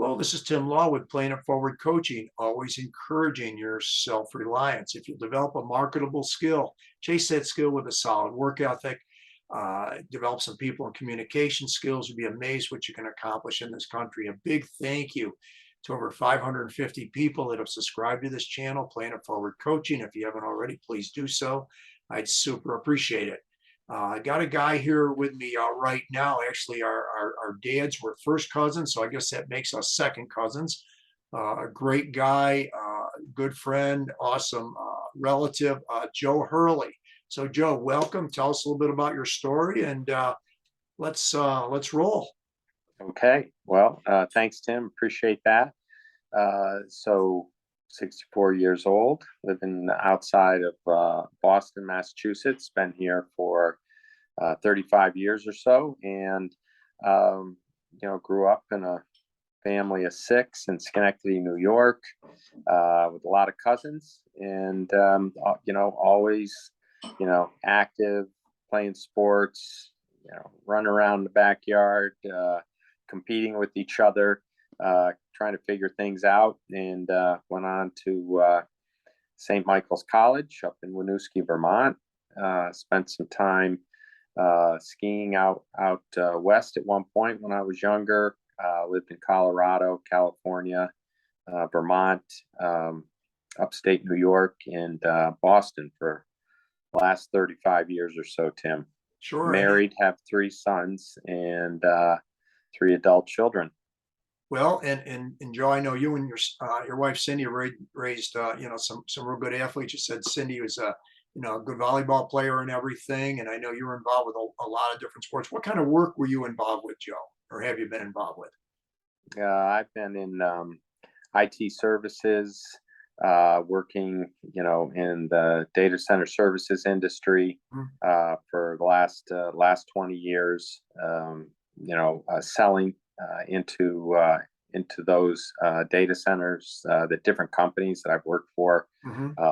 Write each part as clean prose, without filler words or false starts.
Hello, this is Tim Law with Playing It Forward Coaching, always encouraging your self reliance. If you develop a marketable skill, chase that skill with a solid work ethic, develop some people and communication skills. You'll be amazed what you can accomplish in this country. A big thank you to over 550 people that have subscribed to this channel, Playing It Forward Coaching. If you haven't already, please do so. I'd super appreciate it. I got a guy here with me right now. Actually, our dads were first cousins, so I guess that makes us second cousins. A great guy, good friend, awesome relative, Joe Hurley. So, Joe, welcome. Tell us a little bit about your story, and let's roll. Okay. Well, thanks, Tim. Appreciate that. So 64 years old, living outside of Boston, Massachusetts. Been here for 35 years or so, and grew up in a family of six in Schenectady, New York, with a lot of cousins, and always, active, playing sports, running around the backyard, competing with each other, trying to figure things out, and went on to St. Michael's College up in Winooski, Vermont. Spent some time skiing out west at one point when I was younger. Lived in Colorado, California, Vermont, upstate New York, and Boston for the last 35 years or so, Tim. Sure. Married, have three sons, and three adult children. Well, and Joe, I know you and your wife Cindy raised some real good athletes. You said Cindy was a good volleyball player and everything, and I know you were involved with a lot of different sports. What kind of work were you involved with, Joe, or have you been involved with? I've been in IT services, working, in the data center services industry for the last 20 years. Selling into those data centers that different companies that I've worked for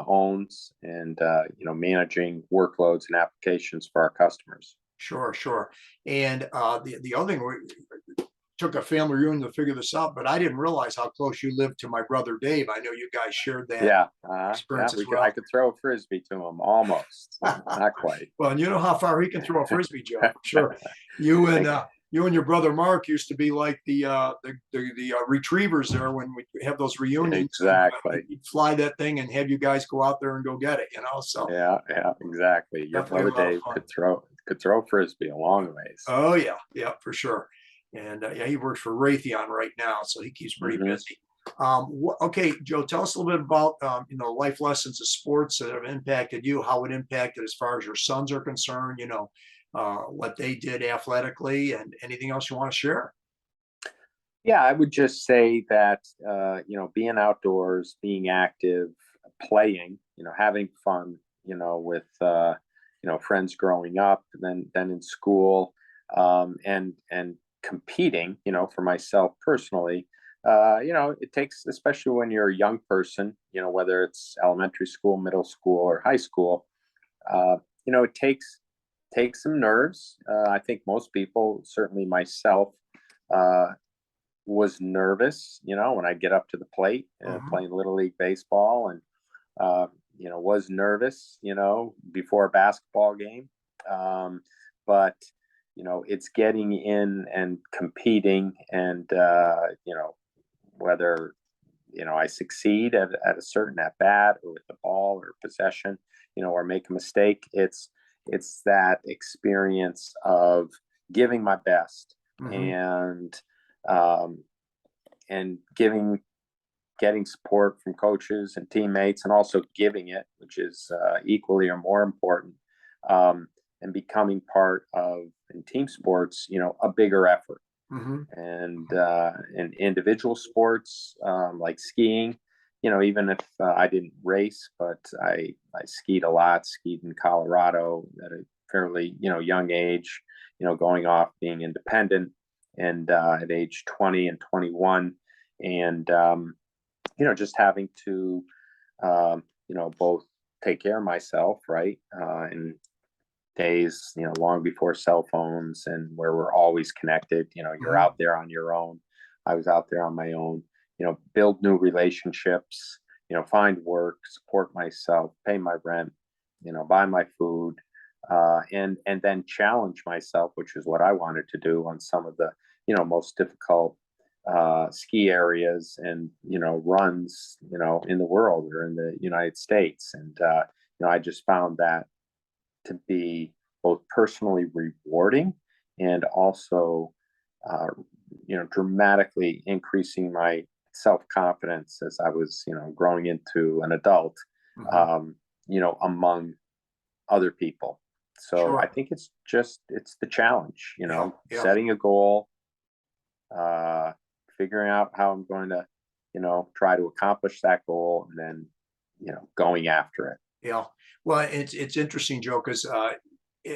owns, and managing workloads and applications for our customers. Sure. And the other thing, took a family reunion to figure this out, but I didn't realize how close you lived to my brother Dave. I know you guys shared that experience as well. I could throw a frisbee to him, almost, not quite. Well, and you know how far he can throw a frisbee, Joe. Sure. You and your brother Mark used to be like the retrievers there when we have those reunions. Exactly. You'd fly that thing and have you guys go out there and go get it. So yeah, exactly. Your brother Dave could throw a frisbee a long ways. Oh yeah, for sure. And he works for Raytheon right now, so he keeps pretty busy. Okay, Joe, tell us a little bit about life lessons of sports that have impacted you, how it impacted as far as your sons are concerned, what they did athletically, and anything else you want to share. Yeah, I would just say that being outdoors, being active, playing, having fun, with friends growing up, and then in school, and competing, for myself personally, it takes, especially when you're a young person, whether it's elementary school, middle school, or high school, it takes some nerves. I think most people, certainly myself, was nervous, when I get up to the plate, playing Little League baseball, and was nervous, before a basketball game. But it's getting in and competing, and whether I succeed at a certain at bat, or with the ball, or possession, or make a mistake. It's that experience of giving my best, and getting support from coaches and teammates, and also giving it, which is equally or more important, and becoming part of, in team sports, a bigger effort. And in individual sports, like skiing, even if I didn't race, but I skied a lot, skied in Colorado at a fairly, young age, going off, being independent, and at age 20 and 21, and, just having to, both take care of myself, right, and days, long before cell phones, and where we're always connected, you're out there on your own, I was out there on my own, build new relationships, find work, support myself, pay my rent, buy my food, and then challenge myself, which is what I wanted to do on some of the, most difficult ski areas and, runs, in the world or in the United States. And, I just found that to be both personally rewarding and also, uh, dramatically increasing my self confidence as I was, growing into an adult, Mhm. um, among other people. So I Sure. think it's the challenge, Yeah. Yeah. setting a goal, uh, figuring out how I'm going to, try to accomplish that goal, and then, going after it. Yeah. Well, it's interesting, Joe, because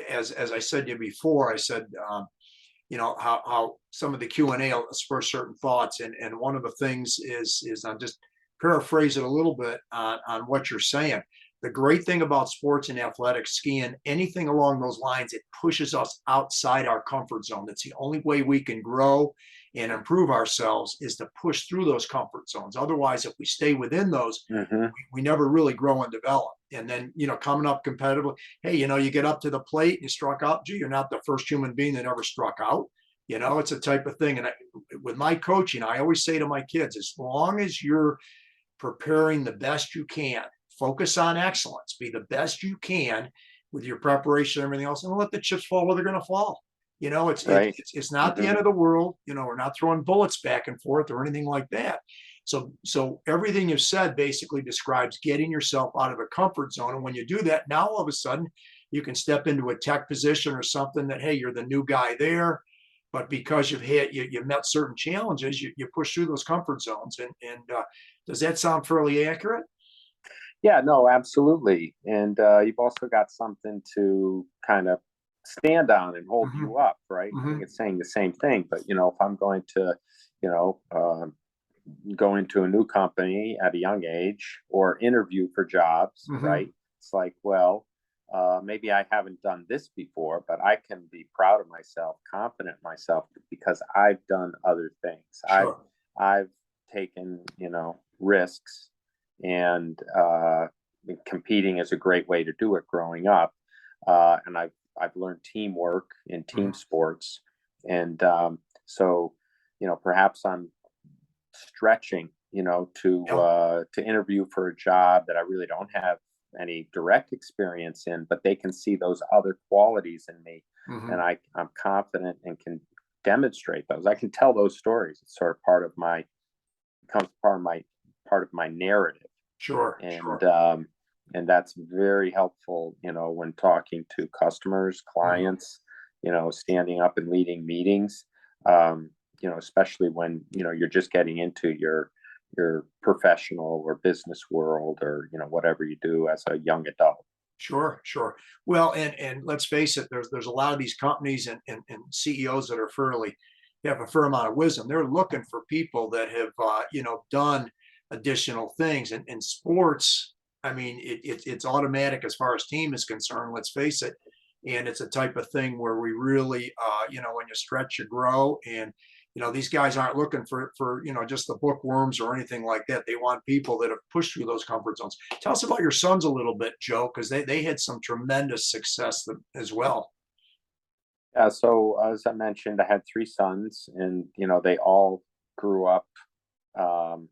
as I said to you before, I said, how some of the Q&A will spur certain thoughts, and one of the things is I'm just paraphrase it a little bit on what you're saying. The great thing about sports and athletics, skiing, anything along those lines, it pushes us outside our comfort zone. That's the only way we can grow and improve ourselves, is to push through those comfort zones. Otherwise, if we stay within those, Hmm. we never really grow and develop. And then, coming up competitively, hey, you get up to the plate and you struck out. Gee, you're not the first human being that ever struck out. It's a type of thing. And with my coaching, I always say to my kids, as long as you're preparing the best you can, focus on excellence, be the best you can with your preparation and everything else, and let the chips fall where they're going to fall. Right. It's not the Hmm. end of the world. We're not throwing bullets back and forth or anything like that. So everything you've said basically describes getting yourself out of a comfort zone. And when you do that, now all of a sudden you can step into a tech position or something that, hey, you're the new guy there. But because you met certain challenges, you push through those comfort zones. And does that sound fairly accurate? Yeah, no, absolutely. And you've also got something to kind of stand on and hold Hmm. you up, right? I think Hmm. it's saying the same thing. But, if I'm going to, you know, uh, go into a new company at a young age or interview for jobs, Hmm. right? It's like, well, maybe I haven't done this before, but I can be proud of myself, confident in myself because I've done other things. Sure. I've taken, risks, and competing is a great way to do it growing up. And I've learned teamwork in team Hmm. sports, and so, perhaps I'm stretching, Yeah. to interview for a job that I really don't have any direct experience in, but they can see those other qualities in me, and Hmm. I'm confident and can demonstrate those. I can tell those stories. It's sort of part of my becomes part of my narrative, Sure. and Sure. that's very helpful, when talking to customers, Hmm. clients, standing up and leading meetings, um, especially when you're just getting into your professional or business world, or whatever you do as a young adult. Sure. Sure. Well, and let's face it, there's a lot of these companies and CEOs that are fairly have a fair amount of wisdom. They're looking for people that have done additional things. And sports, I mean, it's automatic as far as team is concerned. Let's face it. And it's a type of thing where we really, when you stretch, you grow. And these guys aren't looking for just the bookworms or anything like that. They want people that have pushed through those comfort zones. Tell us about your sons a little bit, Joe, because they had some tremendous success as well. Yeah, so as I mentioned, I had three sons, and they all grew up, um,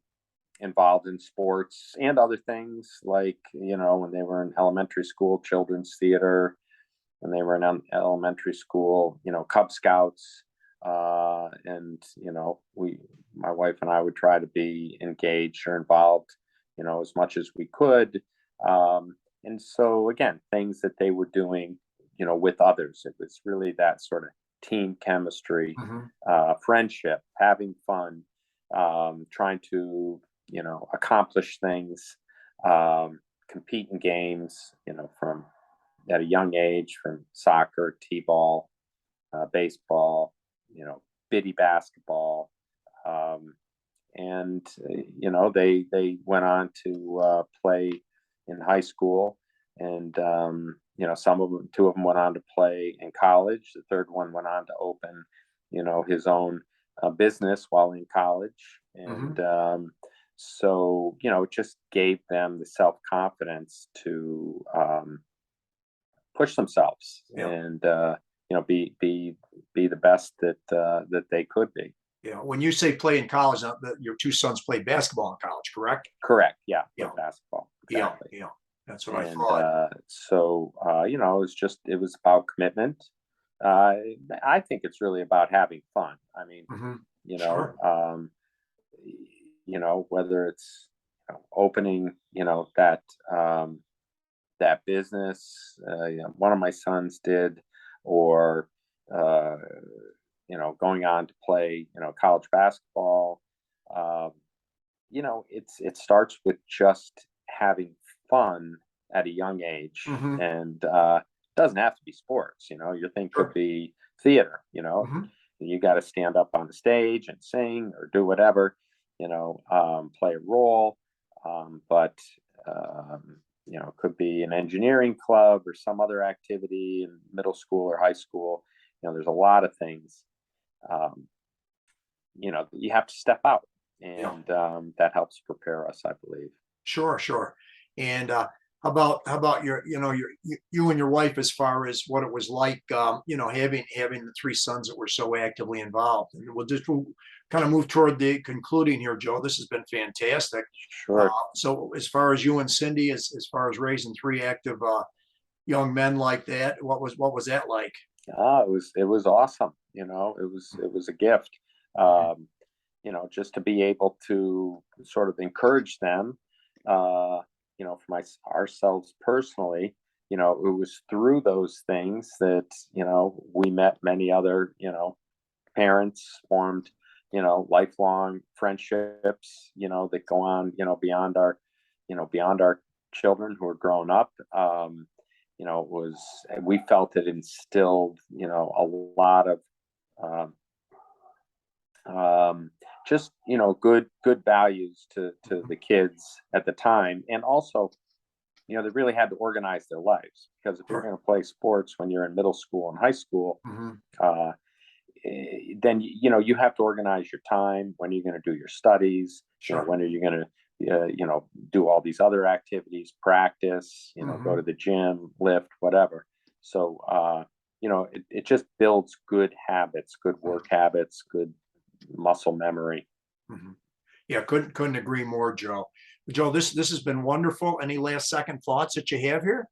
involved in sports and other things, like, when they were in elementary school, children's theater. When they were in elementary school, Cub Scouts, and my wife and I would try to be engaged or involved, as much as we could. And so again, things that they were doing, with others. It was really that sort of team chemistry, Hmm. friendship, having fun, trying to, accomplish things, compete in games, from at a young age, from soccer, t-ball, baseball, bitty basketball, um, and they went on to play in high school, and some of them, two of them went on to play in college. The third one went on to open, his own business while in college. And Hmm. so, it just gave them the self-confidence to push themselves Yeah. and, be the best that they could be. Yeah. When you say play in college, your two sons played basketball in college, correct? Correct. Yeah. Yeah. Play basketball. Yeah. Exactly. Yeah. That's what I And thought. so, it was about commitment. Uh, I think it's really about having fun. I mean, Hmm. you know, Sure. um, whether it's opening, um, that business, one of my sons did, or uh, going on to play, college basketball. Um, it starts with just having fun at a young age, Hmm. and doesn't have to be sports. Your thing could Sure. be theater. Hmm. You got to stand up on the stage and sing or do whatever. Play a role, but it could be an engineering club or some other activity in middle school or high school. There's a lot of things. Um, you have to step out, Yeah. and that helps prepare us, I believe. Sure, sure. And how about you and your wife as far as what it was like, having the three sons that were so actively involved. And we'll kind of move toward the concluding here, Joe. This has been fantastic. Sure. So as far as you and Cindy, as far as raising three active young men like that, what was that like? It was awesome. It was a gift. Mhm. Um, just to be able to sort of encourage them, uh, for ourselves personally. It was through those things that we met many other parents, formed lifelong friendships that go on beyond our children who are grown up. It was, we felt it instilled a lot of um, um, just good values to Mhm. the kids at the time. And also they really had to organize their lives, because if you're Sure. going to play sports when you're in middle school and high school, Hmm. uh, then you have to organize your time. When you're going to do your studies, Sure. when are you going to do all these other activities, practice, go to Hmm. the gym, lift, whatever. So it just builds good habits, good work habits, good muscle memory. Hmm. Yeah, couldn't agree more, Joe. Joe, this has been wonderful. Any last second thoughts that you have here?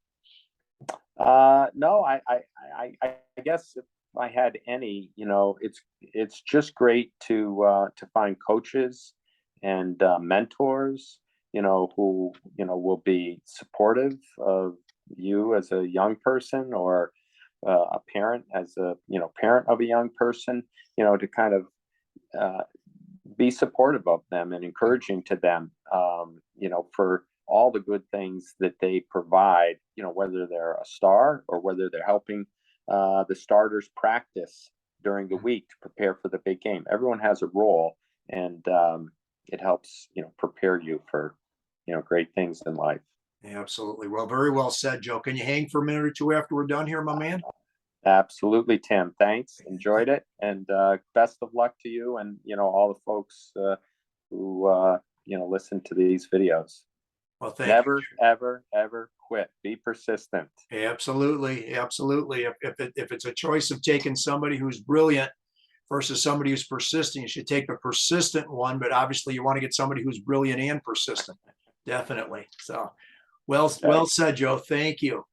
No, I guess if I had any, it's just great to find coaches and mentors, who will be supportive of you as a young person, or a parent as a parent of a young person, to kind of uh, be supportive of them and encouraging to them, for all the good things that they provide, whether they're a star or whether they're helping the starters practice during the week to prepare for the big game. Everyone has a role, and it helps, prepare you for, great things in life. Absolutely. Well, very well said, Joe. Can you hang for a minute or two after we're done here, my man? Absolutely, Tim. Thanks. Enjoyed it. And best of luck to you and, all the folks who, listen to these videos. Well, thank you. Never, ever, ever quit. Be persistent. Absolutely, absolutely. If it's a choice of taking somebody who's brilliant versus somebody who's persistent, you should take the persistent one. But obviously, you want to get somebody who's brilliant and persistent. Definitely. So, well Okay. said, Joe. Thank you.